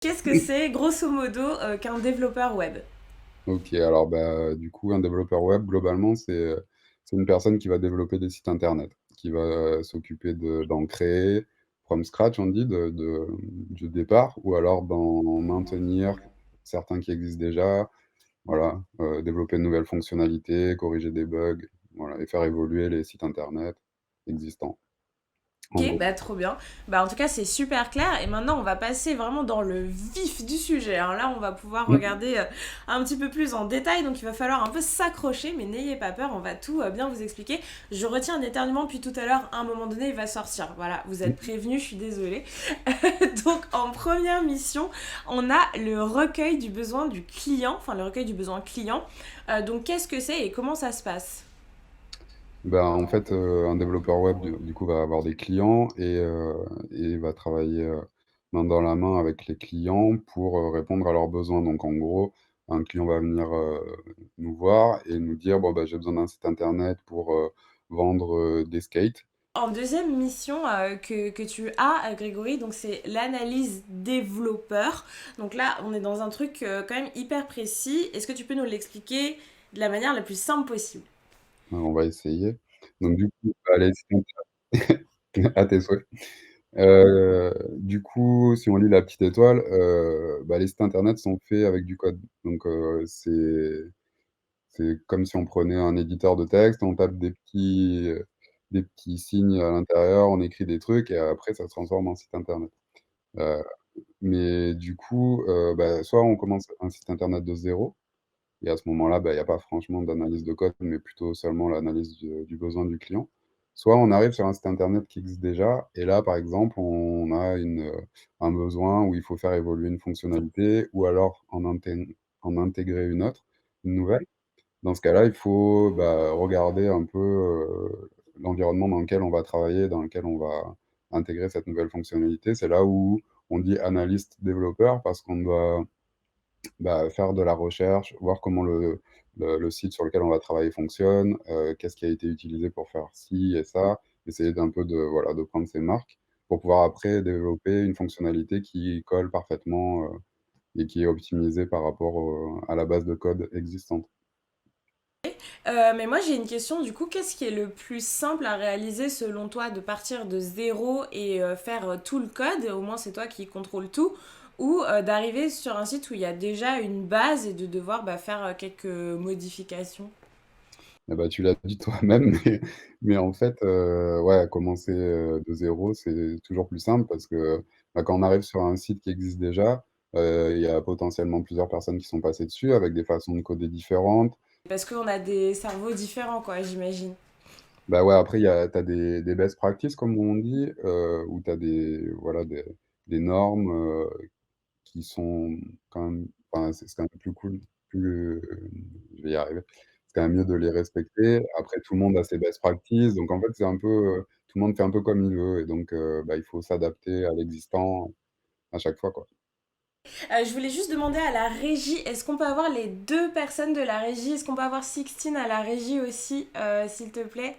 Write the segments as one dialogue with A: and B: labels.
A: Qu'est-ce que c'est, grosso modo, qu'un développeur web?
B: OK, alors, bah, du coup, un développeur web, globalement, c'est une personne qui va développer des sites internet, qui va s'occuper d'en créer from scratch, on dit, du départ, ou alors d'en maintenir certains qui existent déjà, voilà, développer de nouvelles fonctionnalités, corriger des bugs, voilà, et faire évoluer les sites internet existants, en
A: Ok,
B: gros.
A: bah trop bien. Bah en tout cas c'est super clair et maintenant on va passer vraiment dans le vif du sujet. Alors là on va pouvoir
B: Mmh.
A: regarder un petit peu plus en détail, donc il va falloir un peu s'accrocher, mais n'ayez pas peur, on va tout bien vous expliquer. Je retiens un éternuement puis tout à l'heure, à un moment donné il va sortir. Voilà, vous êtes prévenus, je suis désolée. Donc en première mission, on a le recueil du besoin du client, enfin le recueil du besoin client. Donc qu'est-ce que c'est et comment ça se passe?
B: Ben, en fait, un développeur web, du coup, va avoir des clients et va travailler, main dans la main avec les clients pour, répondre à leurs besoins. Donc en gros, un client va venir, nous voir et nous dire: «Bon, bah, j'ai besoin d'un site internet pour, vendre, des skates».
A: En deuxième mission que tu as, Grégory, donc c'est l'analyse développeur. Donc là, on est dans un truc quand même hyper précis. Est-ce que tu peux nous l'expliquer de la manière la plus simple possible?
B: On va essayer. Donc du coup, bah, les sites à tes souhaits. Du coup, si on lit la petite étoile, bah, les sites internet sont faits avec du code. Donc c'est comme si on prenait un éditeur de texte, on tape des petits signes à l'intérieur, on écrit des trucs et après ça se transforme en site internet. Heu, mais du coup, bah, soit on commence un site internet de zéro et à ce moment-là, bah, il y a pas franchement d'analyse de code, mais plutôt seulement l'analyse du besoin du client. Soit on arrive sur un site internet qui existe déjà et là, par exemple, on a un besoin où il faut faire évoluer une fonctionnalité ou alors en intégrer une autre, une nouvelle. Dans ce cas-là, il faut, bah, regarder un peu, l'environnement dans lequel on va travailler, dans lequel on va intégrer cette nouvelle fonctionnalité. C'est là où on dit analyste développeur parce qu'on doit, bah, faire de la recherche, voir comment le site sur lequel on va travailler fonctionne, qu'est-ce qui a été utilisé pour faire ci et ça, essayer d'un peu de, voilà, de prendre ses marques pour pouvoir après développer une fonctionnalité qui colle parfaitement, et qui est optimisée par rapport à la base de code existante.
A: Mais moi j'ai une question du coup, qu'est-ce qui est le plus simple à réaliser selon toi, de partir de zéro et faire tout le code, au moins c'est toi qui contrôle tout, ou d'arriver sur un site où il y a déjà une base et de devoir faire quelques modifications?
B: Ah bah, tu l'as dit toi-même, mais en fait, ouais, commencer, de zéro, c'est toujours plus simple parce que, bah, quand on arrive sur un site qui existe déjà, il y a potentiellement plusieurs personnes qui sont passées dessus avec des façons de coder différentes.
A: Parce qu'on a des cerveaux différents, quoi, j'imagine.
B: Bah, ouais, après il y a tu as des best practices comme on dit, où tu as voilà, des normes, qui sont quand même, enfin, c'est quand même plus cool, je vais y arriver. C'est quand même mieux de les respecter. Après tout le monde a ses best practices, donc en fait, c'est un peu, tout le monde fait un peu comme il veut et donc bah, il faut s'adapter à l'existant à chaque fois, quoi.
A: Je voulais juste demander à la régie, est-ce qu'on peut avoir les deux personnes de la régie? Est-ce qu'on peut avoir Sixtine à la régie aussi, s'il te plaît?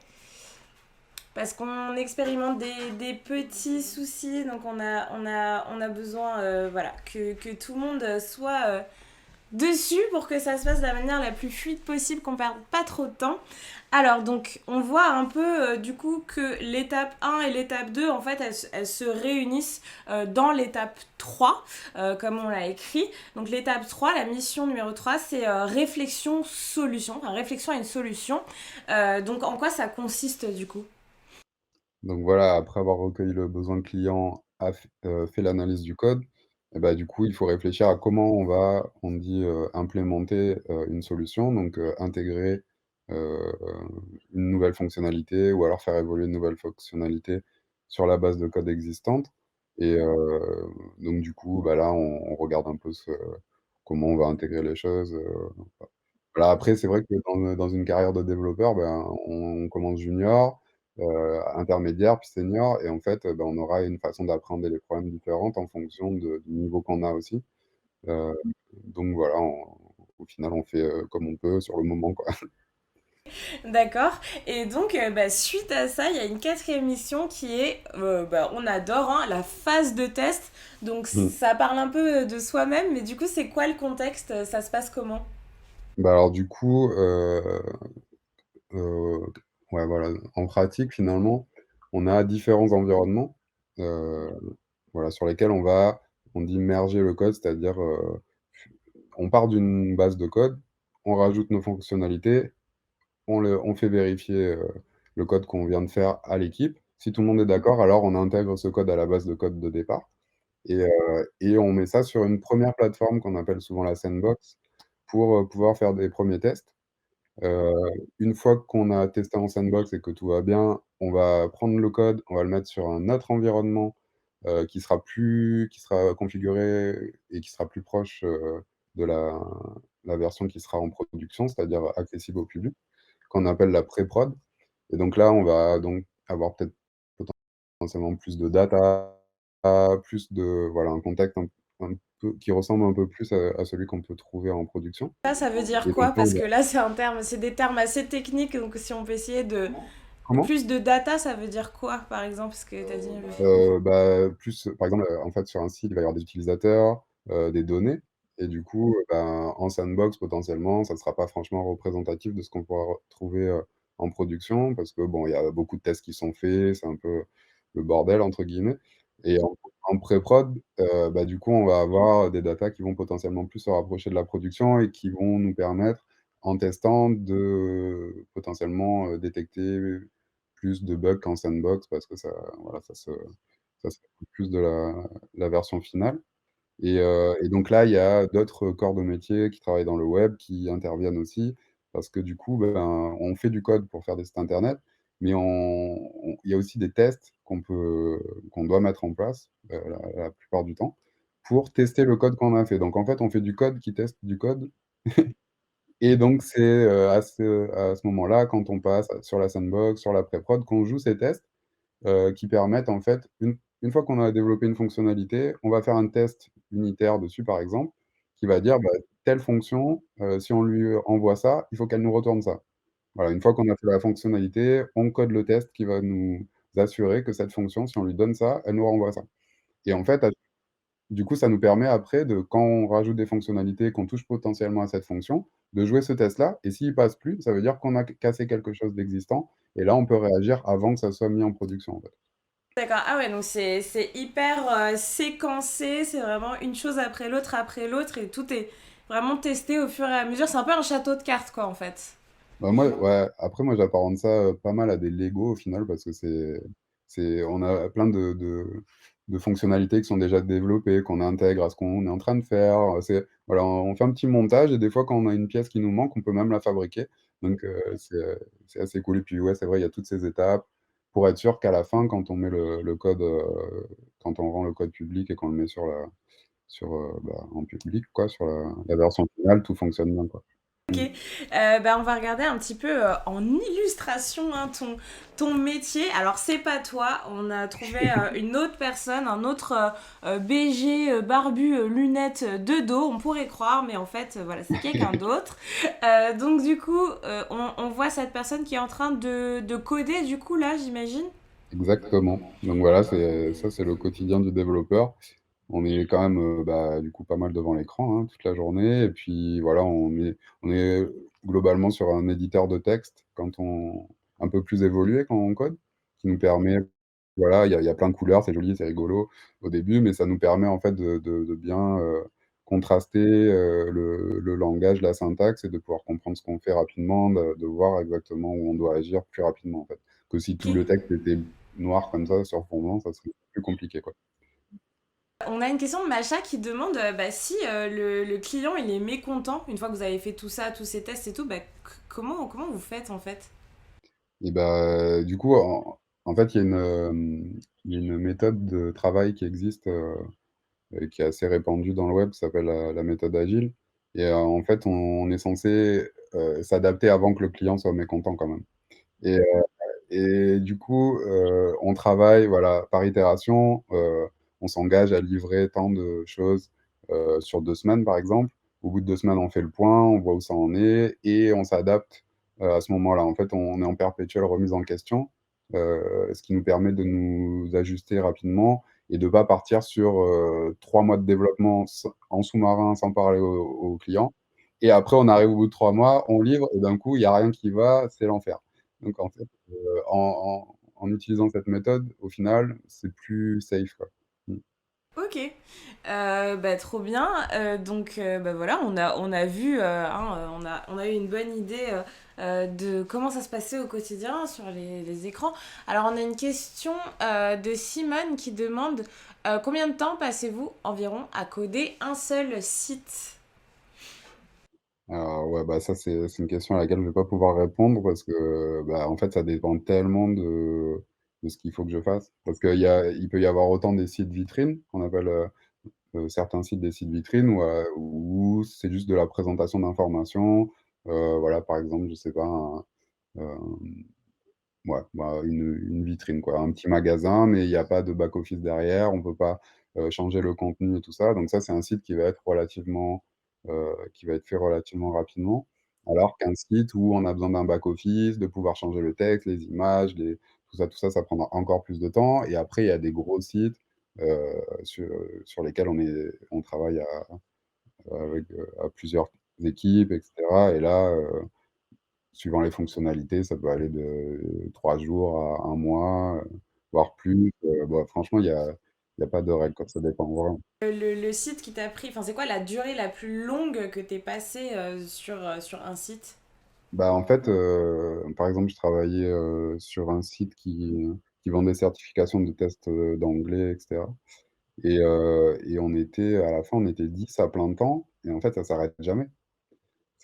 A: Parce qu'on expérimente des petits soucis, donc on a besoin voilà, que tout le monde soit dessus pour que ça se passe de la manière la plus fluide possible, qu'on perde pas trop de temps. Alors, donc, on voit un peu du coup que l'étape 1 et l'étape 2, en fait, elles se réunissent dans l'étape 3, comme on l'a écrit. Donc, l'étape 3, la mission numéro 3, c'est réflexion-solution, enfin, réflexion à une solution. Donc, en quoi ça consiste du coup?
B: Donc voilà, après avoir recueilli le besoin client, fait l'analyse du code et bah, du coup, il faut réfléchir à comment on dit, implémenter, une solution, donc intégrer, heu, une nouvelle fonctionnalité ou alors faire évoluer une nouvelle fonctionnalité sur la base de code existante et donc du coup, bah, là, on regarde un peu comment on va intégrer les choses, voilà, après, c'est vrai que dans une carrière de développeur, ben, on commence junior, intermédiaire, puis senior et en fait, ben, on aura une façon d'appréhender les problèmes différentes en fonction du niveau qu'on a aussi. Heu, donc voilà, au final, on fait, comme on peut sur le moment, quoi.
A: D'accord. Et donc, suite à ça, il y a une quatrième mission qui est, on adore, hein, la phase de test. Donc,
B: Mmh.
A: ça parle un peu de soi-même, mais du coup, c'est quoi le contexte? Ça se passe comment?
B: Bah, alors du coup, ouais, voilà, en pratique, finalement, on a différents environnements, heu, voilà, sur lesquels on dit merger le code, c'est-à-dire, on part d'une base de code, on rajoute nos fonctionnalités, on fait vérifier, le code qu'on vient de faire à l'équipe. Si tout le monde est d'accord, alors on intègre ce code à la base de code de départ et on met ça sur une première plateforme qu'on appelle souvent la sandbox pour, pouvoir faire des premiers tests. Heu, une fois qu'on a testé en sandbox et que tout va bien, on va prendre le code, on va le mettre sur un autre environnement, qui sera configuré et qui sera plus proche, de la version qui sera en production, c'est-à-dire accessible au public, qu'on appelle la pré-prod et donc là, on va donc avoir peut-être potentiellement plus de data, plus de voilà, un contexte un peu qui ressemble un peu plus à celui qu'on peut trouver en production
A: Ça veut dire
B: et donc
A: quoi?
B: là, on
A: Parce
B: va
A: que là, c'est des termes assez techniques, donc si on peut essayer de...
B: comment?
A: Plus de data, ça veut dire quoi, par exemple? Ce que tu as dit.
B: Bah, plus, par exemple, en fait, sur un site, il va y avoir des utilisateurs, des données et du coup, ben, en sandbox, potentiellement, ça ne sera pas franchement représentatif de ce qu'on pourra retrouver, en production parce que, bon, il y a beaucoup de tests qui sont faits, c'est un peu «le bordel» entre guillemets et en pré-prod, bah, du coup, on va avoir des datas qui vont potentiellement plus se rapprocher de la production et qui vont nous permettre, en testant, de potentiellement, détecter plus de bugs qu'en sandbox parce que ça voilà, ça se rapproche plus de la version finale et donc là, il y a d'autres corps de métier qui travaillent dans le web, qui interviennent aussi parce que du coup, ben, on fait du code pour faire des sites internet, mais on il y a aussi des tests qu'on doit mettre en place, la plupart du temps, pour tester le code qu'on a fait. Donc en fait, on fait du code qui teste du code et donc c'est, à ce moment-là, quand on passe sur la sandbox, sur la pré-prod, qu'on joue ces tests qui permettent en fait, une fois qu'on a développé une fonctionnalité, on va faire un test unitaire dessus, par exemple, qui va dire: «Bah, telle fonction, si on lui envoie ça, il faut qu'elle nous retourne ça». Voilà, une fois qu'on a fait la fonctionnalité, on code le test qui va nous assurer que cette fonction, si on lui donne ça, elle nous renvoie ça et en fait, du coup, ça nous permet après de quand on rajoute des fonctionnalités, qu'on touche potentiellement à cette fonction, de jouer ce test-là et s'il passe plus, ça veut dire qu'on a cassé quelque chose d'existant et là, on peut réagir avant que ça soit mis en production, en fait.
A: D'accord. Ah ouais, donc c'est hyper séquencé, c'est vraiment une chose après l'autre, et tout est vraiment testé au fur et à mesure. C'est un peu un château de cartes, quoi, en fait.
B: Bah, moi ouais, après moi j'apparente ça, pas mal à des Lego au final parce que c'est on a plein de fonctionnalités qui sont déjà développées, qu'on intègre à ce qu'on est en train de faire, c'est voilà, on fait un petit montage et des fois quand on a une pièce qui nous manque, on peut même la fabriquer donc c'est assez cool et puis ouais, c'est vrai, il y a toutes ces étapes pour être sûr qu'à la fin quand on met le code, quand on rend le code public et qu'on le met en public quoi, sur la version finale, tout fonctionne bien quoi.
A: Ok.
B: Mmh.
A: On va regarder un petit peu en illustration, hein, ton métier. Alors, c'est pas toi. On a trouvé une autre personne, un autre BG barbu, lunettes de dos. On pourrait croire, mais en fait, voilà, c'est quelqu'un d'autre. Donc, du coup, on voit cette personne qui est en train de coder, du coup, là, j'imagine.
B: Exactement. Donc voilà, c'est le quotidien du développeur. On est quand même, bah, du coup, pas mal devant l'écran, hein, toute la journée et puis voilà, on est globalement sur un éditeur de texte quand on un peu plus évolué quand on code, qui nous permet voilà, il y a plein de couleurs, c'est joli, c'est rigolo au début, mais ça nous permet en fait de bien, contraster, le langage, la syntaxe et de pouvoir comprendre ce qu'on fait rapidement, de voir exactement où on doit agir plus rapidement, en fait. Que si tout le
A: Ok.
B: texte était noir comme ça sur fond blanc, ça serait plus compliqué, quoi.
A: On a une question de Macha qui demande si le client il est mécontent, une fois que vous avez fait tout ça, tous ces tests et tout, comment vous faites en fait?
B: Et bah, du coup, en fait, il y a une méthode de travail qui existe, qui est assez répandue dans le web, qui s'appelle la méthode agile et en fait, on est censé, s'adapter avant que le client soit mécontent quand même et du coup, on travaille, voilà, par itération, on s'engage à livrer tant de choses, sur 2 semaines, par exemple. Au bout de 2 semaines, on fait le point, on voit où ça en est et on s'adapte, à ce moment-là. En fait, on est en perpétuelle remise en question, ce qui nous permet de nous ajuster rapidement et de pas partir sur, 3 mois de développement en sous-marin sans parler aux clients et après on arrive au bout de 3 mois, on livre et d'un coup, il y a rien qui va, c'est l'enfer. Donc en fait, en utilisant cette méthode, au final, c'est plus safe, quoi. Mmh.
A: Ok, bah, trop bien. Donc, bah, voilà, on a vu, hein, on a eu une bonne idée de comment ça se passait au quotidien sur les écrans. Alors, on a une question de Simone qui demande combien de temps passez-vous environ à coder un seul site?
B: Alors ouais, bah, ça, c'est une question à laquelle je vais pas pouvoir répondre parce que, bah, en fait, ça dépend tellement de ce qu'il faut que je fasse. Parce il peut y avoir autant des sites vitrines, qu'on appelle, certains sites des sites vitrines où c'est juste de la présentation d'informations. Voilà, par exemple, je sais pas, hem ouais, bah, une vitrine quoi, un petit magasin, mais il y a pas de back office derrière, on peut pas, changer le contenu et tout ça. Donc ça, c'est un site qui va être fait relativement rapidement. Alors qu'un site où on a besoin d'un back office, de pouvoir changer le texte, les images, les tout ça, ça prendra encore plus de temps et après il y a des gros sites, sur lesquels on travaille à plusieurs équipes et cetera et là, suivant les fonctionnalités, ça peut aller de 3 jours à 1 mois, voire plus, bah, franchement, il y a pas de règle, quoi, ça dépend vraiment.
A: Le site qui t'a pris, enfin, c'est quoi la durée la plus longue que t'es passé sur un site?
B: Bah, en fait, par exemple, je travaillais, sur un site qui vend des certifications de tests, d'anglais et cetera et à la fin, on était 10 à plein temps et en fait, ça s'arrête jamais.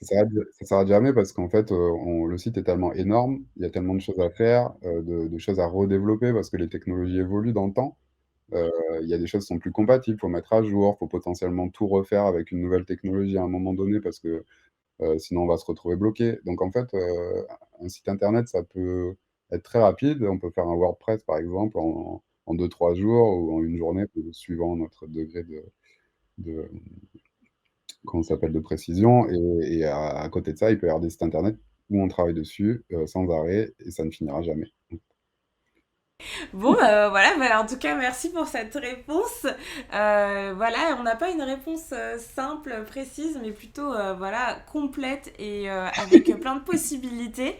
B: Ça s'arrête jamais parce qu'en fait, le site est tellement énorme, il y a tellement de choses à faire, de choses à redévelopper parce que les technologies évoluent dans le temps. Il y a des choses qui sont plus compatibles, faut mettre à jour, faut potentiellement tout refaire avec une nouvelle technologie à un moment donné parce que, sinon on va se retrouver bloqué. Donc en fait, un site internet, ça peut être très rapide. On peut faire un WordPress par exemple en 2-3 jours ou en une journée, suivant notre degré de comment ça s'appelle? De précision et à côté de ça, il peut y avoir des sites internet où on travaille dessus, sans arrêt et ça ne finira jamais.
A: Bon, voilà, bah, en tout cas, merci pour cette réponse. Voilà, on n'a pas une réponse simple, précise, mais plutôt voilà, complète et avec plein de possibilités.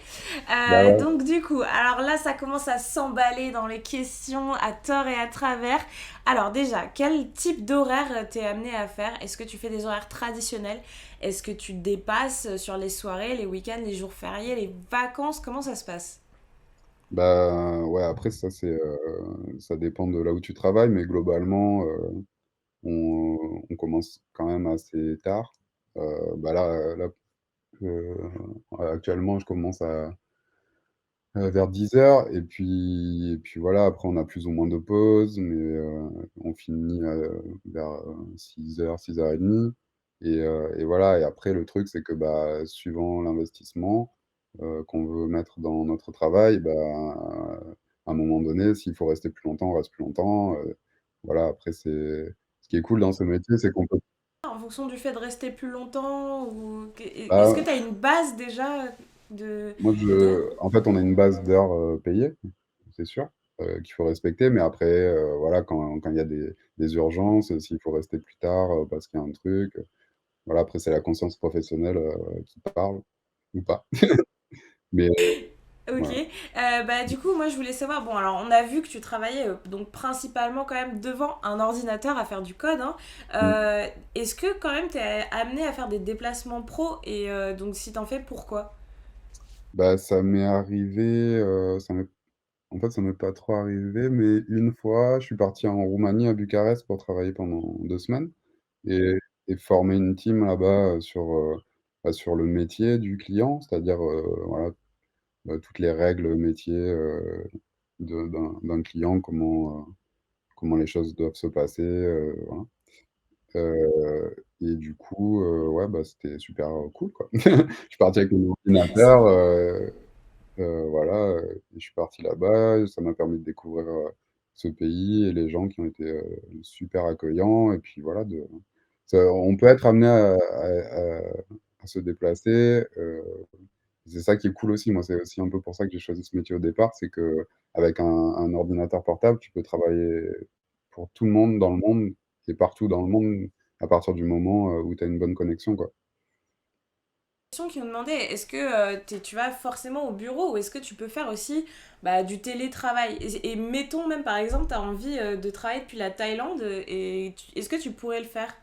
B: Bah, ouais.
A: Donc, du coup, alors là, ça commence à s'emballer dans les questions à tort et à travers. Alors, déjà, quel type d'horaire t'es amené à faire? Est-ce que tu fais des horaires traditionnels? Est-ce que tu dépasses sur les soirées, les week-ends, les jours fériés, les vacances? Comment ça se passe?
B: Bah, ouais, après ça dépend de là où tu travailles, mais globalement, on commence quand même assez tard. Bah, là, heu, actuellement, je commence vers 10 heures et puis voilà, après on a plus ou moins de pauses, mais on finit, vers, 6 heures, 6h30 et voilà et après le truc c'est que, bah, suivant l'investissement, qu'on veut mettre dans notre travail, bah, à un moment donné, s'il faut rester plus longtemps, on reste plus longtemps, voilà, après c'est ce qui est cool dans ce métier, c'est qu'on peut
A: En fonction du fait de rester plus longtemps ou est-ce que
B: bah,
A: tu as une base déjà de
B: moi
A: d'heures?
B: en fait, on a une base d'heures, payées, c'est sûr, qu'il faut respecter, mais après, voilà, quand il y a des urgences, s'il faut rester plus tard, parce qu'il y a un truc, voilà, après c'est la conscience professionnelle, qui parle ou pas. Mais
A: Ok.
B: voilà.
A: Bah, du coup, moi, je voulais savoir, bon, alors, on a vu que tu travaillais donc principalement quand même devant un ordinateur à faire du code, hein.
B: Mmh.
A: Est-ce que quand même tu es amené à faire des déplacements pro et donc si t'en fais, pourquoi?
B: Bah, ça m'est arrivé, en fait, ça m'est pas trop arrivé, mais une fois, je suis parti en Roumanie, à Bucarest, pour travailler pendant 2 semaines et former une team là-bas, sur le métier du client, c'est-à-dire, voilà, toutes les règles métiers, d'un client, comment les choses doivent se passer, voilà. Et du coup, ouais, bah, c'était super, cool, quoi. Je suis parti avec mon ordinateur, voilà, et je suis parti là-bas, ça m'a permis de découvrir, ce pays et les gens qui ont été, super accueillants et puis voilà on peut être amené à se déplacer, C'est ça qui est cool aussi. Moi, c'est aussi un peu pour ça que j'ai choisi ce métier au départ, c'est qu'avec un ordinateur portable, tu peux travailler pour tout le monde dans le monde et partout dans le monde à partir du moment, où tu as une bonne connexion, quoi.
A: Question qui nous demandait, est-ce que tu vas forcément au bureau ou est-ce que tu peux faire aussi du télétravail et mettons même par exemple, tu as envie de travailler depuis la Thaïlande et est-ce que tu pourrais le faire?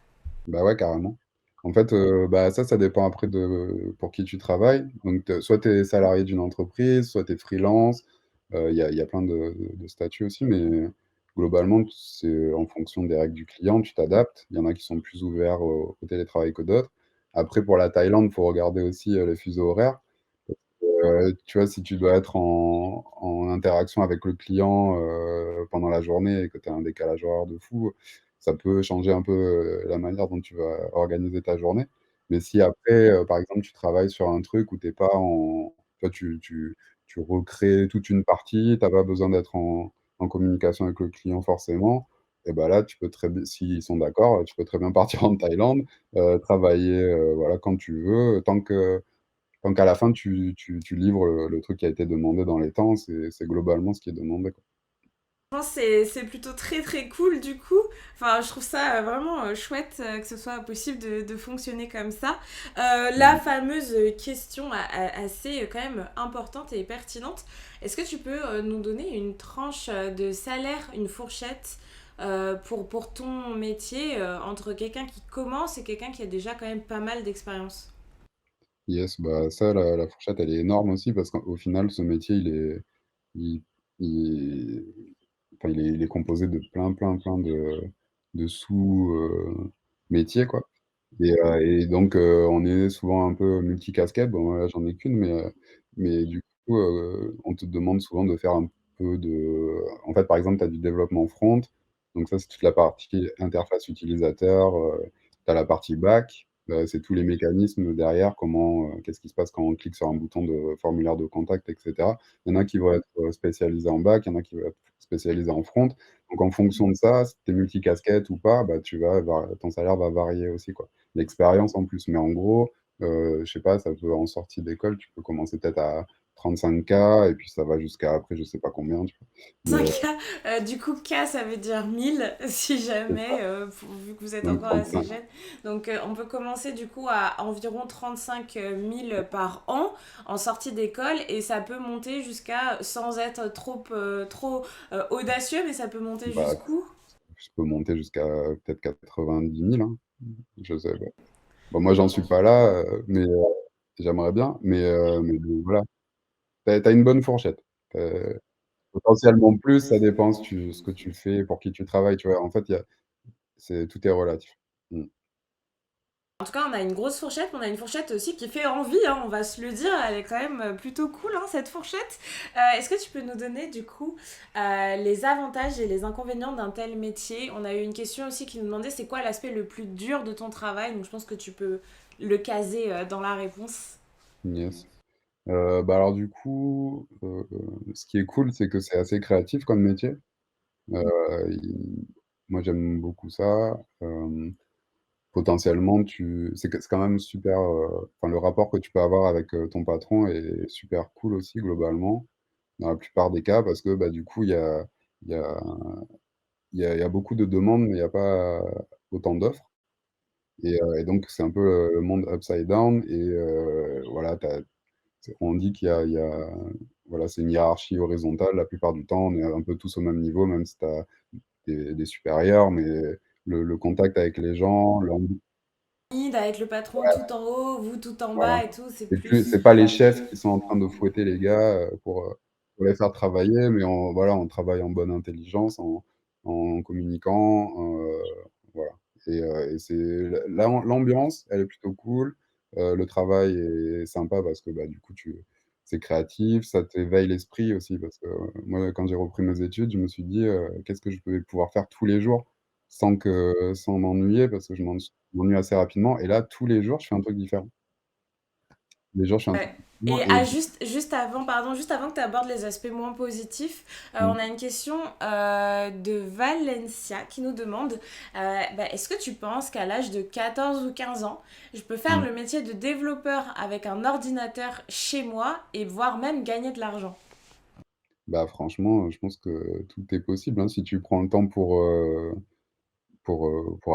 B: Bah, ouais, carrément. En fait, bah, ça dépend après de pour qui tu travailles. Donc soit tu es salarié d'une entreprise, soit tu es freelance. Il y a plein de statuts aussi, mais globalement, c'est en fonction des règles du client, tu t'adaptes. Il y en a qui sont plus ouverts au télétravail que d'autres. Après pour la Thaïlande, faut regarder aussi, les fuseaux horaires. Tu vois, si tu dois être en interaction avec le client, pendant la journée et que tu as un décalage horaire de fou, ça peut changer un peu, la manière dont tu vas organiser ta journée. Mais si après, par exemple, tu travailles sur un truc où tu es pas en toi, tu recrées toute une partie, tu as pas besoin d'être en communication avec le client forcément, et bah, là, tu peux très b s'ils sont d'accord, tu peux très bien partir en Thaïlande, travailler, voilà, quand tu veux, tant qu'à la fin tu livres le truc qui a été demandé dans les temps, c'est globalement ce qui est demandé, quoi.
A: Je pense que c'est plutôt très très cool du coup. Enfin, je trouve ça vraiment chouette que ce soit possible de fonctionner comme ça. La
B: Mmh.
A: fameuse question assez quand même importante et pertinente. Est-ce que tu peux nous donner une tranche de salaire, une fourchette pour ton métier entre quelqu'un qui commence et quelqu'un qui a déjà quand même pas mal d'expérience?
B: Yes, bah, ça, la fourchette, elle est énorme aussi parce qu'au final, ce métier, il il enfin, il est composé de plein de sous, métiers, quoi. Et donc, on est souvent un peu multicasquette. Bon, moi, là, j'en ai qu'une, mais du coup, on te demande souvent de faire un peu en fait, par exemple, tu as du développement front, donc ça, c'est toute la partie interface utilisateur, tu as la partie back, c'est tous les mécanismes derrière, qu'est-ce qui se passe quand on clique sur un bouton de formulaire de contact et cetera. Il y en a qui vont être, spécialisés en back, il y en a qui vont être spécialisés en front. Donc en fonction de ça, si tu es multicasquette ou pas, bah, tu vas var ton salaire va varier aussi, quoi. L'expérience en plus, mais en gros, je sais pas, ça peut en sortie d'école, tu peux commencer peut-être à 35 K et puis ça va jusqu'à après je sais pas combien, tu vois? Mais
A: 5K, du coup, K, ça veut dire 1000 si
B: c'est ça,
A: jamais, vu que vous êtes
B: donc
A: encore assez
B: 35.
A: jeune. Donc, on peut commencer du coup à environ 35 000 par an en sortie d'école et ça peut monter jusqu'à, sans être trop audacieux, mais ça peut monter
B: Bah,
A: jusqu'où?
B: je peux monter jusqu'à peut-être 90 000, hein. Je sais pas. Bon, moi j'en suis pas là, j'aimerais bien, mais bon, voilà. Tu as une bonne fourchette. Potentiellement plus, ça dépend ce que tu fais, pour qui tu travailles, tu vois? En fait, tout est relatif. Mmh.
A: En tout cas, on a une grosse fourchette, mais on a une fourchette aussi qui fait envie, hein, on va se le dire. Elle est quand même plutôt cool, hein, cette fourchette. Est-ce que tu peux nous donner, du coup, les avantages et les inconvénients d'un tel métier? On a eu une question aussi qui nous demandait c'est quoi l'aspect le plus dur de ton travail? Donc, je pense que tu peux le caser dans la réponse.
B: Yes. Bah, alors du coup, ce qui est cool, c'est que c'est assez créatif comme métier. Il Moi j'aime beaucoup ça. Potentiellement c'est quand même super, enfin le rapport que tu peux avoir avec, ton patron est super cool aussi globalement, dans la plupart des cas parce que, bah, du coup il y a il y a beaucoup de demandes, mais il y a pas autant d'offres et donc c'est un peu, le monde upside down et voilà, on dit qu'il y a voilà, c'est une hiérarchie horizontale la plupart du temps, on est un peu tous au même niveau, même si tu as des supérieurs, mais le contact avec les gens,
A: Avec le patron tout en haut, vous tout en
B: voilà.
A: bas et tout, c'est plus.
B: C'est pas les chefs qui sont en train de fouetter les gars, pour les faire travailler, mais voilà, on travaille en bonne intelligence, en communiquant, voilà et c'est l'ambiance, elle est plutôt cool, le travail est sympa parce que, bah, du coup, c'est créatif, ça t'éveille l'esprit aussi parce que, moi, quand j'ai repris mes études, je me suis dit: «Qu'est-ce que je vais pouvoir faire tous les jours sans m'ennuyer?» parce que je m'ennuie assez rapidement et là, tous les jours, je fais un truc différent. les jours, je suis un
A: Ouais.
B: tout petit peu moins
A: Et
B: et
A: juste avant, pardon, juste avant que tu abordes les aspects moins positifs,
B: mmh,
A: on a une question de Valencia qui nous demande bah, est-ce que tu penses qu'à l'âge de 14 ou 15 ans, je peux faire
B: mmh.
A: le métier de développeur avec un ordinateur chez moi et voire même gagner de l'argent?
B: Bah, franchement, je pense que tout est possible, hein, si tu prends le temps pour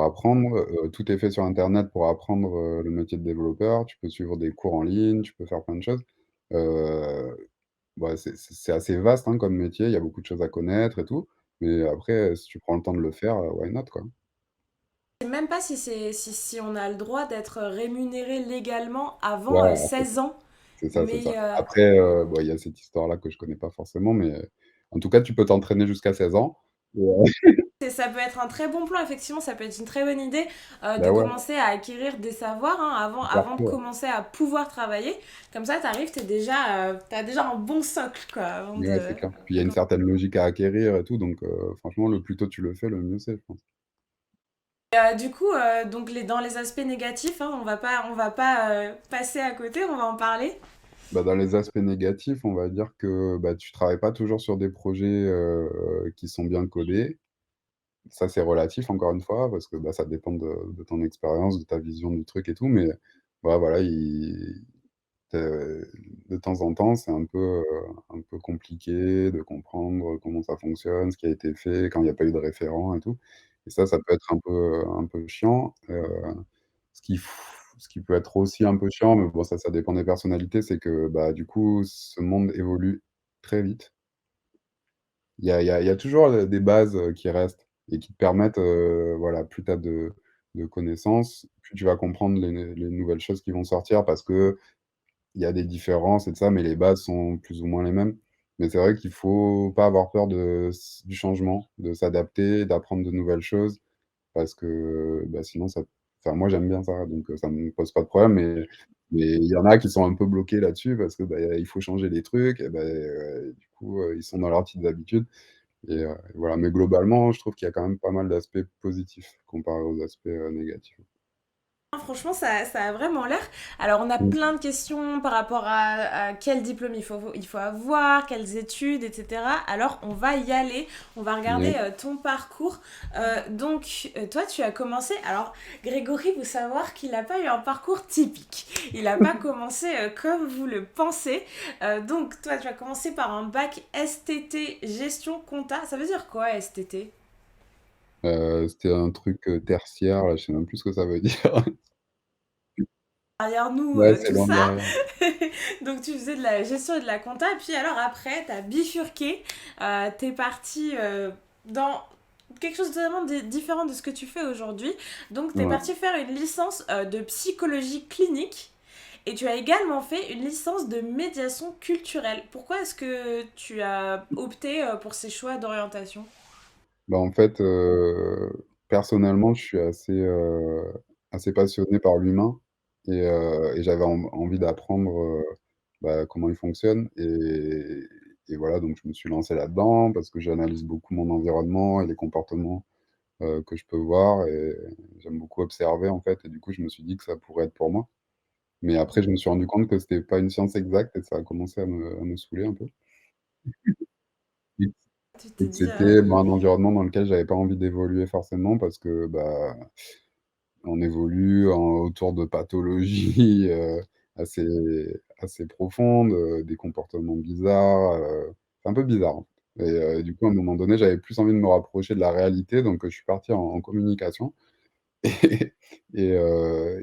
B: apprendre. Tout est fait sur internet pour apprendre, le métier de développeur. Tu peux suivre des cours en ligne, tu peux faire plein de choses. Heu, Bah, c'est assez vaste, hein, comme métier, il y a beaucoup de choses à connaître et tout, mais après, si tu prends le temps de le faire, why not, quoi?
A: Je sais même pas si on a le droit d'être rémunéré légalement avant
B: Ouais, après
A: 16 ans,
B: c'est ça, c'est ça.
A: mais
B: Après, bah, il y a cette histoire-là que je connais pas forcément, mais en tout cas, tu peux t'entraîner jusqu'à 16 ans et
A: ça peut être un très bon plan, effectivement, ça peut être une très bonne idée de
B: bah, ouais,
A: commencer à acquérir des savoirs hein, avant de
B: partout,
A: commencer à pouvoir travailler. Comme ça, t'arrives, t'as déjà un bon socle, quoi, avant
B: ouais,
A: de...
B: c'est clair. Puis il y a une certaine logique à acquérir et tout, donc franchement, le plus tôt tu le fais, le mieux c'est, je pense.
A: Du coup, donc dans les aspects négatifs, hein, on va pas passer à côté, on va en parler.
B: Bah, dans les aspects négatifs, on va dire que, bah, tu travailles pas toujours sur des projets, qui sont bien codés. Ça, c'est relatif encore une fois parce que, bah, ça dépend de ton expérience, de ta vision du truc et tout, mais ouais, voilà, de temps en temps, c'est un peu compliqué de comprendre comment ça fonctionne, ce qui a été fait, quand il y a pas eu de référent et tout et ça peut être un peu chiant. Ce qui peut être aussi un peu chiant, mais bon, ça dépend des personnalités, c'est que, bah, du coup, ce monde évolue très vite. Il y a toujours, des bases, qui restent et qui te permettent, voilà, plus tu as de connaissances, plus tu vas comprendre les nouvelles choses qui vont sortir parce qu'il y a des différences et de ça, mais les bases sont plus ou moins les mêmes. Mais c'est vrai qu'il faut pas avoir peur du changement, de s'adapter, d'apprendre de nouvelles choses parce que, bah, sinon ça enfin moi j'aime bien ça, donc ça me pose pas de problème, mais il y en a qui sont un peu bloqués là-dessus parce que, bah, il faut changer les trucs et beh, du coup, ils sont dans leurs petites habitudes et voilà. Mais globalement, je trouve qu'il y a quand même pas mal d'aspects positifs comparé aux aspects, négatifs.
A: Franchement, ça a vraiment l'air. Alors, on a
B: Mmh.
A: plein de questions par rapport à quel diplôme il faut avoir, quelles études, etc. Alors, on va y aller. On va regarder
B: Ouais.
A: ton parcours. Toi, tu as commencé. Alors, Grégory, vous savoir qu'il n'a pas eu un parcours typique. Il n'a pas commencé comme vous le pensez. Toi, tu as commencé par un bac STT gestion compta. Ça veut dire quoi, STT?
B: C'était un truc, tertiaire là, je sais même plus ce que ça veut dire.
A: Derrière nous,
B: Ouais, c'est
A: tout
B: loin
A: ça.
B: derrière.
A: Donc tu faisais de la gestion et de la compta, puis alors après, t'as bifurqué, t'es parti dans quelque chose de totalement différent de ce que tu fais aujourd'hui. Donc t'es
B: Ouais.
A: parti faire une licence de psychologie clinique et tu as également fait une licence de médiation culturelle. Pourquoi est-ce que tu as opté pour ces choix d'orientation?
B: Bah, en fait, personnellement, je suis assez passionné par l'humain et j'avais envie d'apprendre, bah, comment il fonctionne et voilà, donc je me suis lancé là-dedans parce que j'analyse beaucoup mon environnement et les comportements, que je peux voir et j'aime beaucoup observer, en fait et du coup, je me suis dit que ça pourrait être pour moi. Mais après, je me suis rendu compte que c'était pas une science exacte et ça a commencé à me saouler un peu et
A: Tu
B: et
A: t'es
B: que
A: dit,
B: c'était, bah, un environnement dans lequel j'avais pas envie d'évoluer forcément parce que, bah, on évolue autour de pathologies, assez assez profondes, des comportements bizarres, c'est un peu bizarre, en fait du coup, à un moment donné, j'avais plus envie de me rapprocher de la réalité donc je suis parti en communication et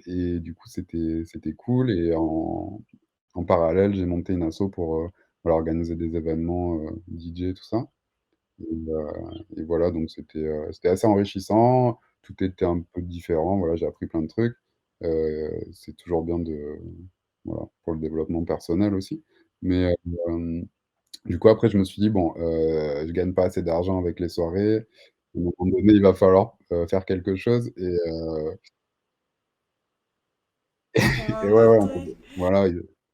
B: et du coup, c'était cool et en parallèle, j'ai monté une asso pour, voilà, organiser des événements, DJ, tout ça et voilà, donc c'était assez enrichissant. Tout était un peu différent, voilà, j'ai appris plein de trucs. C'est toujours bien de voilà, pour le développement personnel aussi. Mais, du coup, après, je me suis dit: «Bon, je gagne pas assez d'argent avec les soirées. À un moment donné, il va falloir, faire quelque chose»
A: faire
B: et
A: un
B: ouais,
A: autre
B: ouais, un peu
A: truc.
B: voilà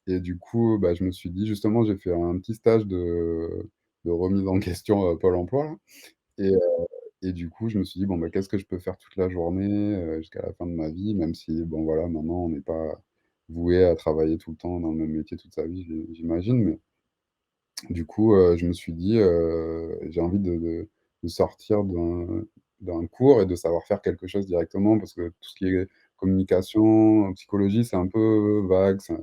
B: et du coup, bah, je me suis dit justement, j'ai fait un petit stage de remise en question, Pôle emploi là et et du coup, je me suis dit: «Bon, bah, qu'est-ce que je peux faire toute la journée, jusqu'à la fin de ma vie?» même si bon, voilà, maintenant voué à travailler tout le temps dans le même métier toute sa vie, j'imagine. Mais du coup, je me suis dit, «J'ai envie de sortir d'un cours et de savoir faire quelque chose directement», parce que tout ce qui est communication, psychologie, c'est un peu vague, c'est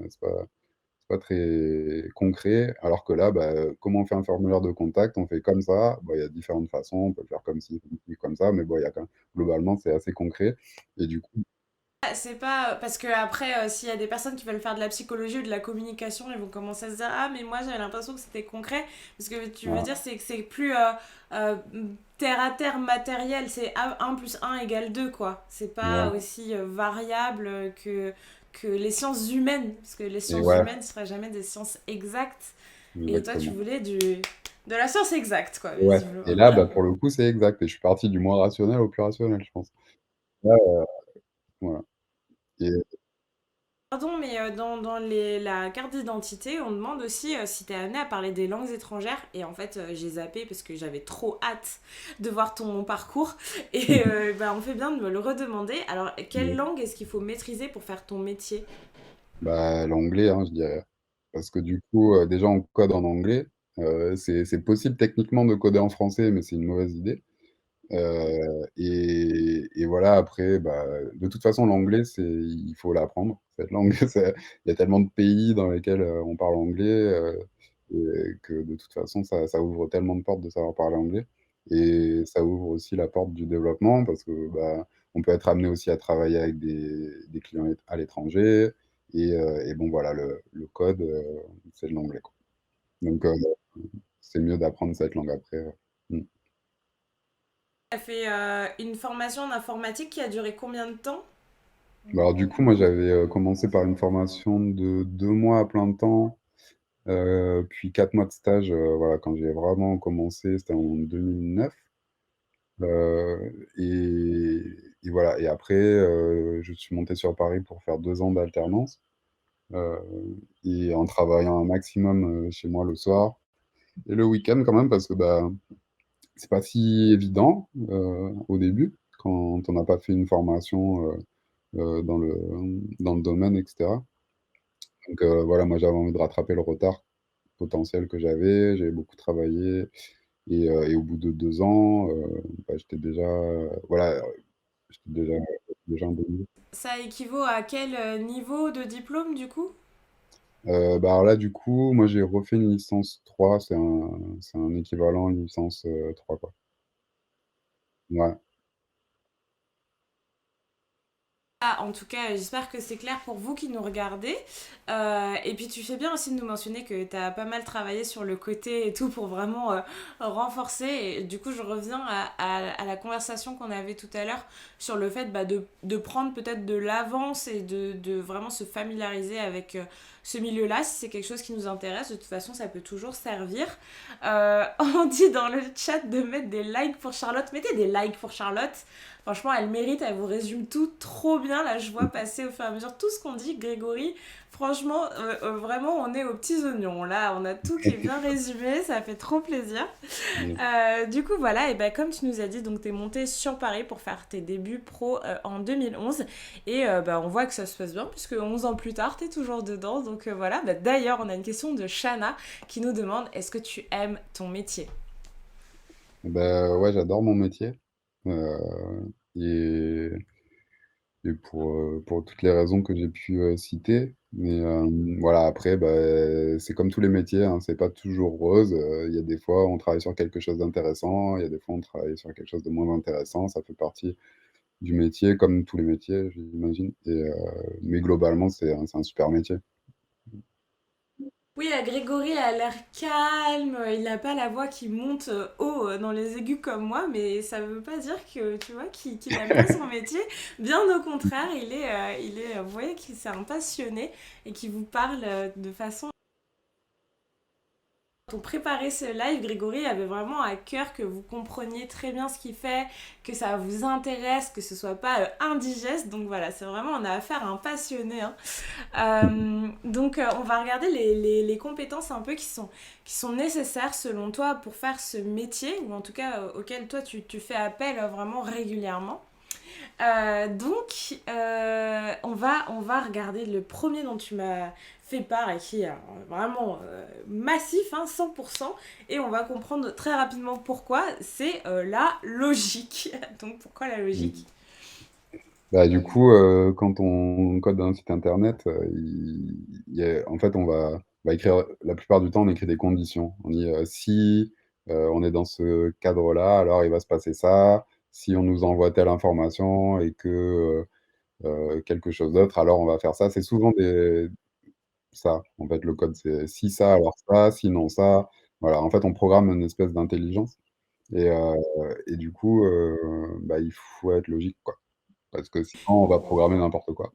B: pas très concret. Alors que là, bah, comment on fait un formulaire de contact? On fait comme ça. Bah, il y a différentes façons, on peut le faire comme ci, comme ci, comme ça, mais bon, il y a quand même globalement, c'est assez concret et du coup
A: C'est pas parce que après s'il y a des personnes qui veulent faire de la psychologie ou de la communication, ils vont commencer à se dire ah mais moi j'avais l'impression que c'était concret parce que tu veux
B: voilà,
A: dire c'est que c'est plus euh, terre à terre matériel, c'est un plus un égale 2 quoi. C'est pas
B: voilà
A: aussi variable que les sciences humaines parce que les
B: et
A: sciences
B: ouais,
A: humaines ne seraient jamais des sciences exactes et toi tu
B: exactement.
A: voulais de la science exacte quoi
B: Ouais
A: visiblement.
B: et là,
A: Voilà.
B: bah, pour le coup, c'est exact et je suis parti du moins rationnel au plus rationnel, je pense. Là, voilà et
A: Pardon, mais dans la carte d'identité, on demande aussi si t'es amené à parler des langues étrangères. Et en fait, j'ai zappé parce que j'avais trop hâte de voir ton parcours. Et bah, on fait bien de me le redemander. Alors, quelle langue est-ce qu'il faut maîtriser pour faire ton métier?
B: bah, l'anglais, hein, je dirais. Parce que du coup, déjà on code en anglais, c'est possible techniquement de coder en français, mais c'est une mauvaise idée. Et voilà, après, bah, de toute façon, l'anglais, il faut l'apprendre, cette langue. Il y a tellement de pays dans lesquels on parle anglais, et que de toute façon, ça ouvre tellement de portes de savoir parler anglais. Et ça ouvre aussi la porte du développement parce que bah, on peut être amené aussi à travailler avec des clients à l'étranger. Et bon, voilà, le code, c'est de l'anglais, quoi. Donc, c'est mieux d'apprendre cette langue après. Mm.
A: T'as fait une formation en informatique qui a duré combien de temps?
B: Bah, alors du coup, moi j'avais commencé par une formation de 2 mois à plein temps, puis 4 mois de stage, voilà, quand j'ai vraiment commencé, c'était en 2009. Et voilà, et après, je suis monté sur Paris pour faire 2 ans d'alternance, euh, et en travaillant un maximum chez moi le soir et le week-end quand même, parce que bah, c'est pas si évident au début, quand on n'a pas fait une formation dans le domaine, etc. Donc voilà, moi j'avais envie de rattraper le retard potentiel que j'avais beaucoup travaillé et au bout de 2 ans, bah, j'étais déjà, voilà, j'étais déjà un bon niveau.
A: Ça équivaut à quel niveau de diplôme du coup?
B: Bah, alors là, du coup, moi j'ai refait une licence 3, c'est un équivalent licence 3, quoi. Ouais.
A: Ah, en tout cas, j'espère que c'est clair pour vous qui nous regardez. Et puis tu fais bien aussi de nous mentionner que tu as pas mal travaillé sur le côté et tout pour vraiment renforcer. Et du coup, je reviens à la conversation qu'on avait tout à l'heure sur le fait bah, de prendre peut-être de l'avance et de vraiment se familiariser avec ce milieu-là. Si c'est quelque chose qui nous intéresse, de toute façon, ça peut toujours servir. On dit dans le chat de mettre des likes pour Charlotte. Mettez des likes pour Charlotte. Franchement, elle mérite, elle vous résume tout trop bien. Là, je vois passer au fur et à mesure tout ce qu'on dit, Grégory. Franchement, vraiment, on est aux petits oignons. Là, on a tout qui est bien résumé, ça fait trop plaisir.
B: Mmh.
A: Du coup, voilà, et ben, comme tu nous as dit, donc tu es monté sur Paris pour faire tes débuts pro en 2011. Et bah, on voit que ça se passe bien, puisque 11 ans plus tard, tu es toujours dedans. Donc voilà, bah, d'ailleurs, on a une question de Shana qui nous demande est-ce que tu aimes ton métier?
B: Bah, ouais, j'adore mon métier, et pour toutes les raisons que j'ai pu citer. Mais voilà, après, bah, c'est comme tous les métiers, hein, c'est pas toujours rose. Il y a des fois, on travaille sur quelque chose d'intéressant, il y a des fois, on travaille sur quelque chose de moins intéressant. Ça fait partie du métier, comme tous les métiers, j'imagine. Mais globalement, c'est un super métier.
A: Oui, Grégory a l'air calme, il n'a pas la voix qui monte haut dans les aigus comme moi, mais ça veut pas dire que tu vois qu'il aime pas son métier. Bien au contraire, vous voyez qu'il s'est un passionné et qui vous parle de façon pour préparer ce live, Grégory avait vraiment à cœur que vous compreniez très bien ce qu'il fait, que ça vous intéresse, que ce soit pas indigeste. Donc voilà, c'est vraiment, on a affaire à un passionné, hein. Donc on va regarder les compétences un peu qui sont nécessaires selon toi pour faire ce métier, ou en tout cas auquel toi tu fais appel vraiment régulièrement. Donc on on va regarder le premier dont tu m'as fait part et qui est vraiment massif, hein, 100%, et on va comprendre très rapidement pourquoi. C'est la logique. Donc pourquoi la
B: Mmh.
A: logique?
B: Bah, du coup, quand on code un site internet, il y a en fait, on va écrire la plupart du temps, on écrit des conditions. On dit, si, on est dans ce cadre-là, alors il va se passer ça. Si on nous envoie telle information et que, quelque chose d'autre, alors on va faire ça. C'est souvent ça, en fait, le code, c'est si ça, alors ça, sinon ça. Voilà, en fait, on programme une espèce d'intelligence et heu et du coup, bah, il faut être logique, quoi. Parce que sinon, on va programmer n'importe quoi.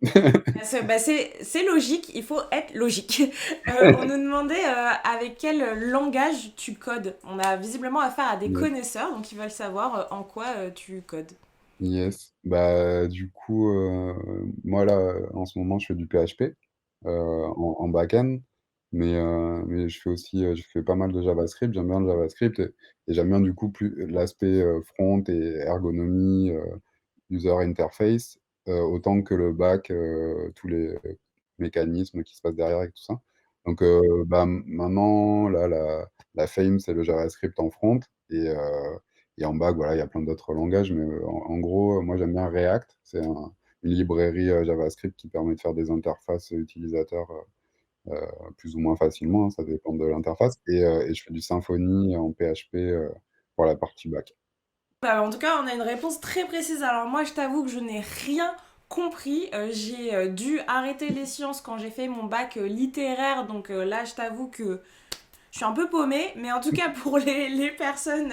A: C'est logique, il faut être logique. On nous demandait avec quel langage tu codes. On a visiblement affaire à des
B: Yes,
A: connaisseurs, donc ils veulent savoir en quoi tu codes.
B: yes. Bah, du coup, moi, là, en ce moment, je fais du PHP, en back-end, mais je fais aussi, je fais pas mal de JavaScript. J'aime bien le JavaScript et j'aime bien, du coup, plus l'aspect, front et ergonomie, user interface, autant que le back, tous les mécanismes qui se passent derrière et tout ça. Donc, bah, maintenant, là, la fame, c'est le JavaScript en front et en back, voilà, il y a plein d'autres langages, mais, en gros, moi, j'aime bien React. C'est une librairie, JavaScript qui permet de faire des interfaces utilisateurs, plus ou moins facilement, hein, ça dépend de l'interface et je fais du Symfony en PHP, pour la partie back.
A: Bah, en tout cas, on a une réponse très précise. Alors moi, je t'avoue que je n'ai rien compris. J'ai dû arrêter les sciences quand j'ai fait mon bac littéraire. Donc là, je t'avoue que je suis un peu paumée, mais en tout cas pour les personnes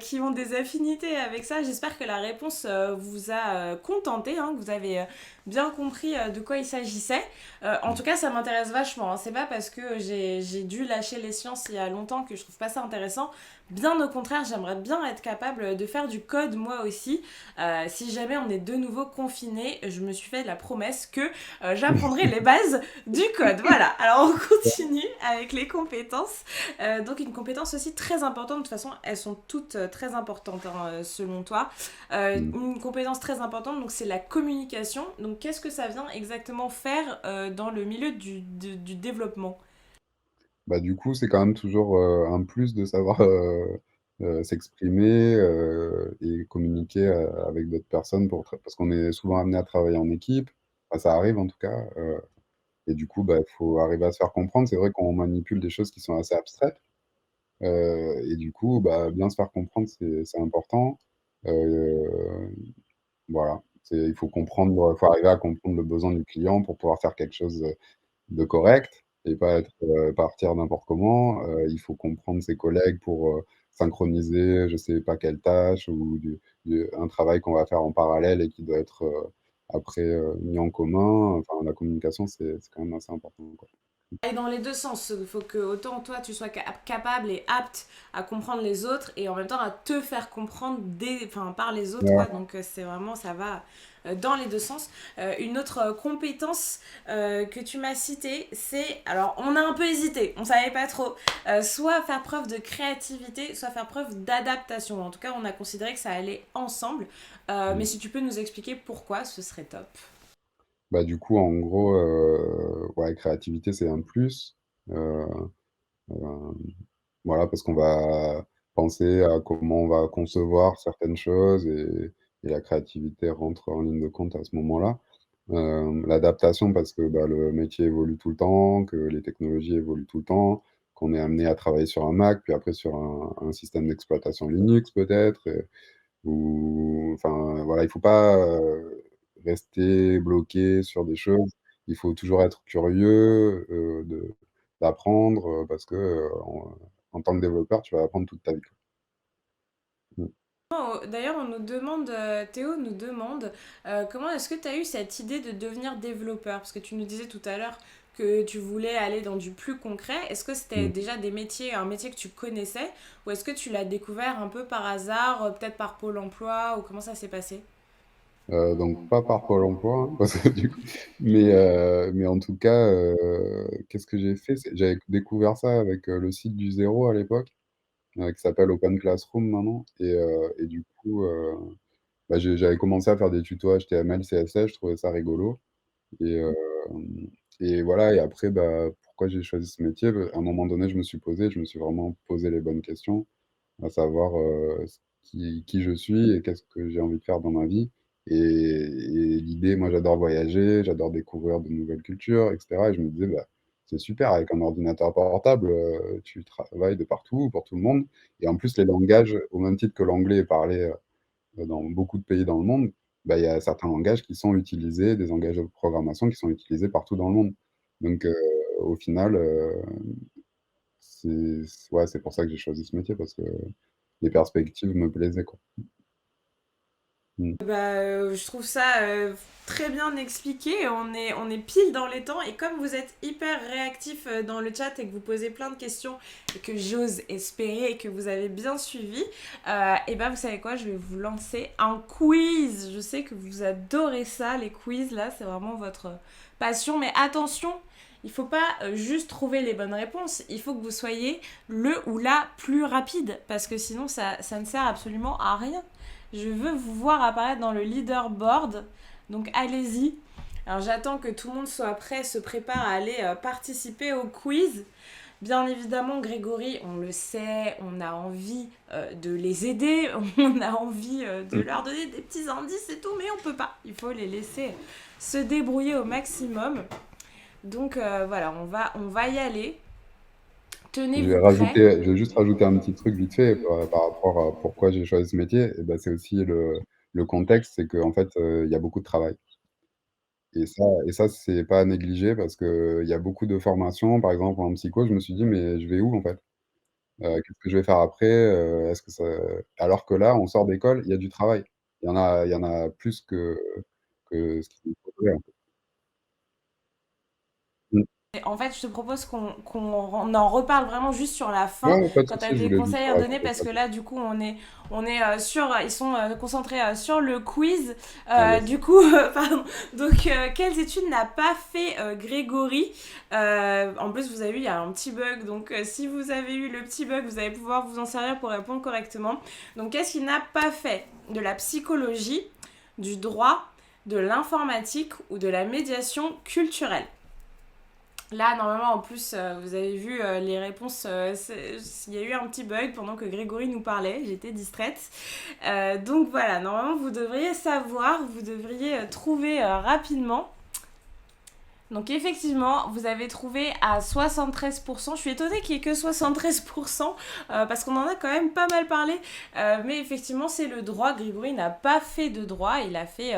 A: qui ont des affinités avec ça, j'espère que la réponse vous a contenté, hein, que vous avez bien compris de quoi il s'agissait. En tout cas, ça m'intéresse vachement, hein. C'est pas parce que j'ai dû lâcher les sciences il y a longtemps que je trouve pas ça intéressant. Bien au contraire, j'aimerais bien être capable de faire du code moi aussi. Si jamais on est de nouveau confiné, je me suis fait la promesse que j'apprendrai les bases du code. Voilà, alors on continue avec les compétences. Donc une compétence aussi très importante, de toute façon elles sont toutes très importantes hein, selon toi.
B: Mmh.
A: Une compétence très importante, donc c'est la communication. Donc qu'est-ce que ça vient exactement faire dans le milieu du développement?
B: Bah, du coup, c'est quand même toujours, un plus de savoir, s'exprimer, et communiquer, avec d'autres personnes parce qu'on est souvent amené à travailler en équipe. Enfin, ça arrive en tout cas, et du coup, bah, il faut arriver à se faire comprendre. C'est vrai qu'on manipule des choses qui sont assez abstraites, et du coup, bah, bien se faire comprendre, c'est important. Heu, voilà, il faut comprendre, il faut arriver à comprendre le besoin du client pour pouvoir faire quelque chose, de correct et pas être, partir n'importe comment. Il faut comprendre ses collègues pour, synchroniser je sais pas quelle tâche ou un travail qu'on va faire en parallèle et qui doit être, après, mis en commun. Enfin, la communication, c'est quand même assez important, quoi.
A: Et dans les deux sens, il faut que autant toi tu sois capable et apte à comprendre les autres et en même temps à te faire comprendre enfin, par les autres quoi.
B: Ouais.
A: Donc c'est vraiment ça va dans les deux sens. Une autre compétence que tu m'as citée, c'est alors on a un peu hésité, on savait pas trop. Soit faire preuve de créativité, soit faire preuve d'adaptation. En tout cas, on a considéré que ça allait ensemble. Mais
B: Mmh.
A: si tu peux nous expliquer pourquoi, ce serait top.
B: Bah, du coup, en gros, ouais, créativité, c'est un plus. Heu, hem, voilà, parce qu'on va penser à comment on va concevoir certaines choses et la créativité rentre en ligne de compte à ce moment-là. L'adaptation parce que, bah, le métier évolue tout le temps, que les technologies évoluent tout le temps, qu'on est amené à travailler sur un Mac, puis après sur un système d'exploitation Linux peut-être, ou enfin, voilà, il faut pas, rester bloqué sur des choses. Il faut toujours être curieux, d'apprendre, parce que, en tant que développeur, tu vas apprendre toute ta vie, quoi. Mmh.
A: D'ailleurs, on nous demande, Théo nous demande comment est-ce que tu as eu cette idée de devenir développeur? Parce que tu nous disais tout à l'heure que tu voulais aller dans du plus concret. Est-ce que c'était
B: Mmh.
A: déjà un métier que tu connaissais? Ou est-ce que tu l'as découvert un peu par hasard, peut-être par Pôle emploi? Ou comment ça s'est passé?
B: Donc pas par Pôle emploi, hein, parce que du coup mais en tout cas, qu'est-ce que j'ai fait? J'avais découvert ça avec, le site du Zéro à l'époque, qui s'appelle Open Classroom maintenant et du coup, bah, j'avais commencé à faire des tutos HTML, CSS, je trouvais ça rigolo et et voilà et après, bah, pourquoi j'ai choisi ce métier? Bah, à un moment donné, je me suis vraiment posé les bonnes questions, à savoir, ce qui je suis et qu'est-ce que j'ai envie de faire dans ma vie et l'idée moi j'adore voyager, j'adore découvrir de nouvelles cultures et cetera et je me disais: «Bah, c'est super avec un ordinateur portable, tu travailles de partout, pour tout le monde» et en plus les langages, au même titre que l'anglais est parlé, dans beaucoup de pays dans le monde, bah, il y a certains langages qui sont utilisés, des langages de programmation qui sont utilisés partout dans le monde. Donc au final, ouais, c'est pour ça que j'ai choisi ce métier parce que les perspectives me plaisaient, quoi. Mmh.
A: Bah, je trouve ça très bien expliqué. On est pile dans les temps. Et comme vous êtes hyper réactif dans le chat et que vous posez plein de questions et que j'ose espérer et que vous avez bien suivi, et ben vous savez quoi, je vais vous lancer un quiz. Je sais que vous adorez ça, les quiz là, c'est vraiment votre passion. Mais attention, il faut pas juste trouver les bonnes réponses. Il faut que vous soyez le ou la plus rapide parce que sinon ça ne sert absolument à rien. Je veux vous voir apparaître dans le leaderboard. Donc allez-y. Alors j'attends que tout le monde soit prêt, se prépare à aller participer au quiz. Bien évidemment, Grégory, on le sait, on a envie de les aider, on a envie de
B: Mmh.
A: leur donner des petits indices et tout, mais on peut pas. Il faut les laisser se débrouiller au maximum. Donc voilà, on va y aller. Tenez-vous prêts.
B: Je vais juste rajouter un petit truc vite fait par rapport à pourquoi j'ai choisi ce métier et bah, c'est aussi le contexte, c'est qu'en fait, il y a beaucoup de travail et ça, c'est pas à négliger parce qu'il y a beaucoup de formations. Par exemple, en psycho, je me suis dit: «Mais je vais où, en fait? Qu'est-ce que je vais faire après? Est-ce que ça» alors que là, on sort d'école, il y a du travail. Il y en a plus que ce qu'il faudrait, en fait. Mmh.
A: En fait, je te propose qu'on en reparle vraiment juste sur la fin,
B: Ouais, pas de
A: quand tu as
B: souci, je
A: des
B: voulais juste
A: conseils
B: te
A: à donner,
B: raconter
A: parce
B: ça.
A: que là, du coup, on est sur, ils sont concentrés sur le quiz.
B: Ah yes.
A: Du coup, pardon. Donc, quelles études n'a pas fait Grégory? En plus, vous avez vu, il y a un petit bug. Donc, si vous avez eu le petit bug, vous allez pouvoir vous en servir pour répondre correctement. Donc, qu'est-ce qu'il n'a pas fait? De la psychologie, du droit, de l'informatique ou de la médiation culturelle? Là, normalement, en plus, vous avez vu les réponses. Il y a eu un petit bug pendant que Grégory nous parlait. J'étais distraite. Donc voilà, normalement, vous devriez savoir, vous devriez trouver rapidement. Donc effectivement, vous avez trouvé à 73%. Je suis étonnée qu'il n'y ait que 73% parce qu'on en a quand même pas mal parlé. Mais effectivement, c'est le droit. Grégory n'a pas fait de droit. Il a fait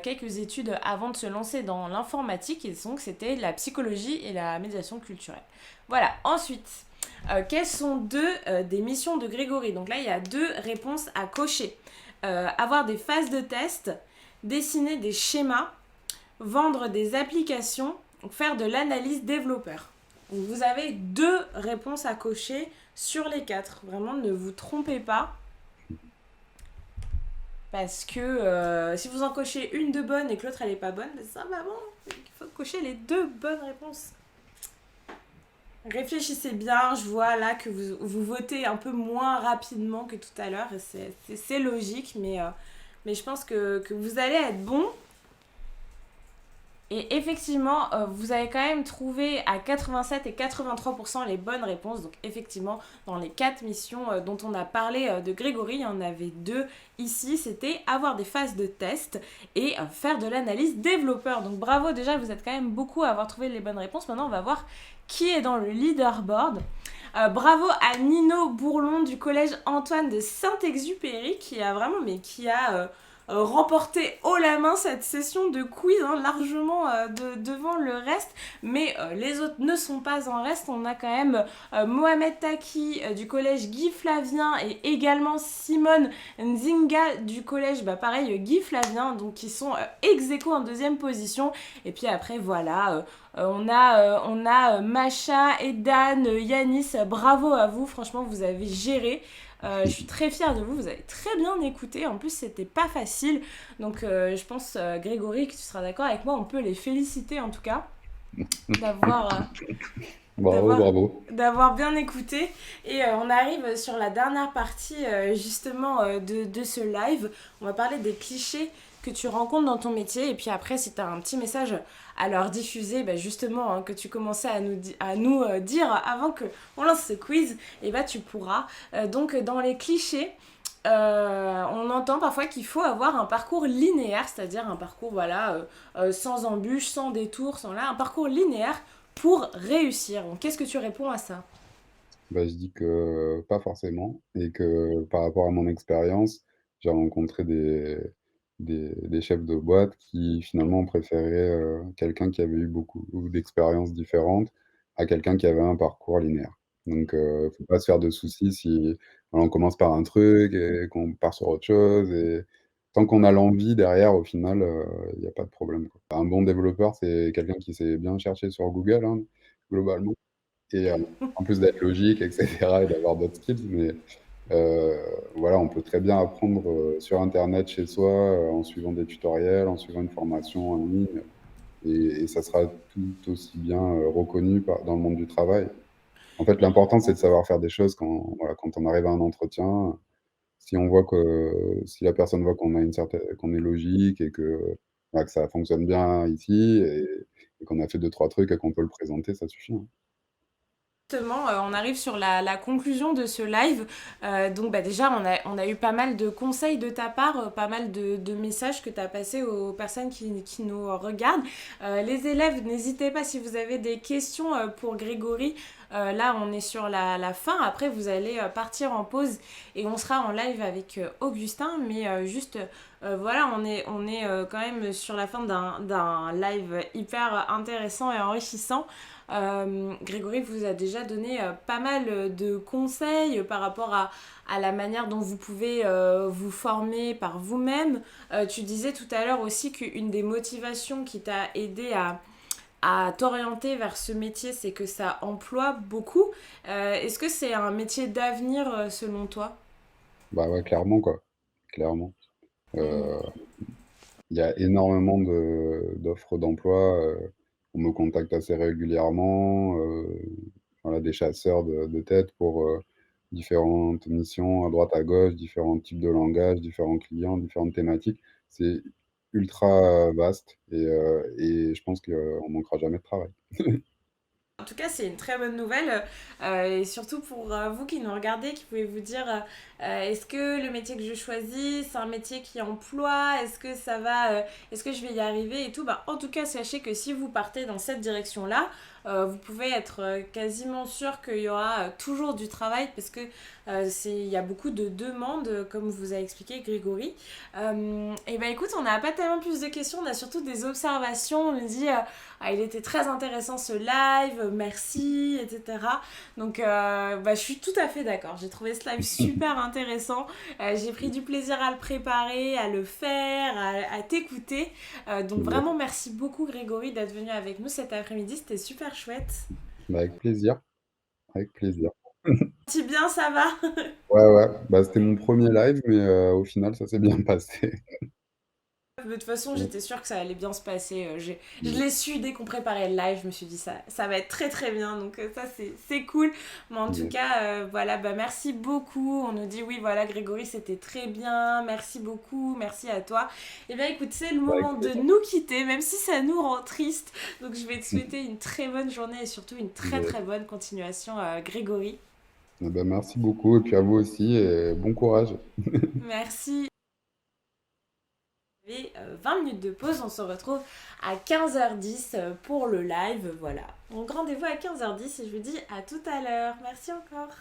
A: quelques études avant de se lancer dans l'informatique. Et donc, c'était la psychologie et la médiation culturelle. Voilà. Ensuite, quelles sont des missions de Grégory? Donc là, il y a deux réponses à cocher. Avoir des phases de test, dessiner des schémas, vendre des applications, faire de l'analyse développeur. Donc vous avez deux réponses à cocher sur les quatre. Vraiment, ne vous trompez pas. Parce que si vous en cochez une de bonne et que l'autre elle est pas bonne, ben ça va bon. Il faut cocher les deux bonnes réponses. Réfléchissez bien, je vois là que vous votez un peu moins rapidement que tout à l'heure. C'est logique, mais je pense que vous allez être bon. Et effectivement, vous avez quand même trouvé à 87 et 83% les bonnes réponses. Donc effectivement, dans les 4 missions dont on a parlé de Grégory, il y en avait 2 ici. C'était avoir des phases de test et faire de l'analyse développeur. Donc bravo, déjà vous êtes quand même beaucoup à avoir trouvé les bonnes réponses. Maintenant, on va voir qui est dans le leaderboard. Bravo à Nino Bourlon du collège Antoine de Saint-Exupéry qui a vraiment, mais qui a remporté haut la main cette session de quiz, hein, largement devant le reste, mais les autres ne sont pas en reste. On a quand même Mohamed Taki du collège Guy Flavien et également Simone Nzinga du collège, bah pareil, Guy Flavien, donc qui sont ex aequo en deuxième position. Et puis après, voilà, on a Macha, Edan, Yanis, bravo à vous, franchement vous avez géré. Je suis très fière de vous, vous avez très bien écouté, en plus c'était pas facile, donc je pense Grégory que tu seras d'accord avec moi, on peut les féliciter en tout cas d'avoir
B: Bravo, bravo.
A: d'avoir bien écouté. Et on arrive sur la dernière partie justement de ce live. On va parler des clichés que tu rencontres dans ton métier. Et puis après, si tu as un petit message à leur diffuser, bah justement, hein, que tu commençais à nous dire avant qu'on lance ce quiz, et bah tu pourras. Donc dans les clichés, on entend parfois qu'il faut avoir un parcours linéaire, c'est-à-dire un parcours voilà, sans embûches, sans détours, sans là, un parcours linéaire pour réussir. Donc, qu'est-ce que tu réponds à ça?
B: Bah, je dis que pas forcément et que par rapport à mon expérience, j'ai rencontré des chefs de boîte qui finalement ont préféré, quelqu'un qui avait eu beaucoup d'expériences différentes à quelqu'un qui avait un parcours linéaire. Donc faut pas se faire de soucis si voilà, on commence par un truc et qu'on part sur autre chose et tant qu'on a l'envie derrière, au final, il y a pas de problème, quoi. Un bon développeur, c'est quelqu'un qui sait bien chercher sur Google, hein, globalement. Et en plus d'être logique et cetera et d'avoir d'autres skills, mais heu, voilà, on peut très bien apprendre, sur internet chez soi, en suivant des tutoriels, en suivant une formation en ligne et ça sera tout aussi bien, reconnu dans le monde du travail. En fait, l'important, c'est de savoir faire des choses quand, voilà, quand on arrive à un entretien, si on voit que si la personne voit qu'on est logique et que, voilà, que ça fonctionne bien ici et qu'on a fait 2-3 trucs et qu'on peut le présenter, ça suffit, hein.
A: Justement, on arrive sur la conclusion de ce live. Donc bah, déjà, on a eu pas mal de conseils de ta part, pas mal de messages que tu as passés aux personnes qui nous regardent. Les élèves, n'hésitez pas si vous avez des questions pour Grégory. Là, on est sur la fin. Après, vous allez partir en pause et on sera en live avec Augustin. Mais juste, voilà, on est quand même sur la fin d'un live hyper intéressant et enrichissant. Grégory vous a déjà donné pas mal de conseils par rapport à la manière dont vous pouvez vous former par vous-même. Tu disais tout à l'heure aussi qu'une des motivations qui t'a aidé à t'orienter vers ce métier, c'est que ça emploie beaucoup. Est-ce que c'est un métier d'avenir selon toi?
B: Bah, ouais, clairement, quoi, clairement.
A: Mhm.
B: Heu, il y a énormément d'offres d'emploi, on me contacte assez régulièrement, voilà, des chasseurs de tête pour, différentes missions à droite à gauche, différents types de langages, différents clients, différentes thématiques. C'est ultra vaste et je pense qu'on manquera jamais de travail.
A: En tout cas, c'est une très bonne nouvelle. Et surtout pour vous qui nous regardez, qui pouvez vous dire est-ce que le métier que je choisis, c'est un métier qui emploie? Est-ce que ça va est-ce que je vais y arriver et tout? Bah, en tout cas, sachez que si vous partez dans cette direction-là, vous pouvez être quasiment sûr qu'il y aura toujours du travail parce que il y a beaucoup de demandes, comme vous a expliqué Grégory. Et ben écoute, on n'a pas tellement plus de questions, on a surtout des observations. On me dit ah, il était très intéressant ce live, merci, etc. Donc bah, je suis tout à fait d'accord. J'ai trouvé ce live super intéressant. J'ai pris du plaisir à le préparer, à le faire, à t'écouter. Donc
B: Yes.
A: vraiment merci beaucoup Grégory d'être venu avec nous cet après-midi. C'était super chouette.
B: Bah, avec plaisir, avec plaisir.
A: Si bien ça va.
B: Ouais, ouais, bah, c'était mon premier live, mais au final, ça s'est bien passé.
A: De toute façon,
B: Ouais.
A: j'étais sûre que ça allait bien se passer. Je
B: Mmh.
A: l'ai su dès qu'on préparait le live. Je me suis dit, ça va être très très bien. Donc, ça, c'est cool. Mais en tout
B: Yes.
A: cas, voilà, bah, merci beaucoup. On nous dit, oui, voilà, Grégory, c'était très bien. Merci beaucoup. Merci à toi. Et bien, écoute, c'est le
B: Bah, avec
A: moment de
B: plaisir.
A: nous quitter, même si ça nous rend triste. Donc, je vais te souhaiter une très bonne journée et surtout une très
B: Yes.
A: très bonne continuation, Grégory.
B: Eh bah, merci beaucoup et puis à vous aussi et bon courage.
A: Merci. Et 20 minutes de pause, on se retrouve à 15h10 pour le live, voilà. Donc rendez-vous à 15h10 et je vous dis à tout à l'heure. Merci encore.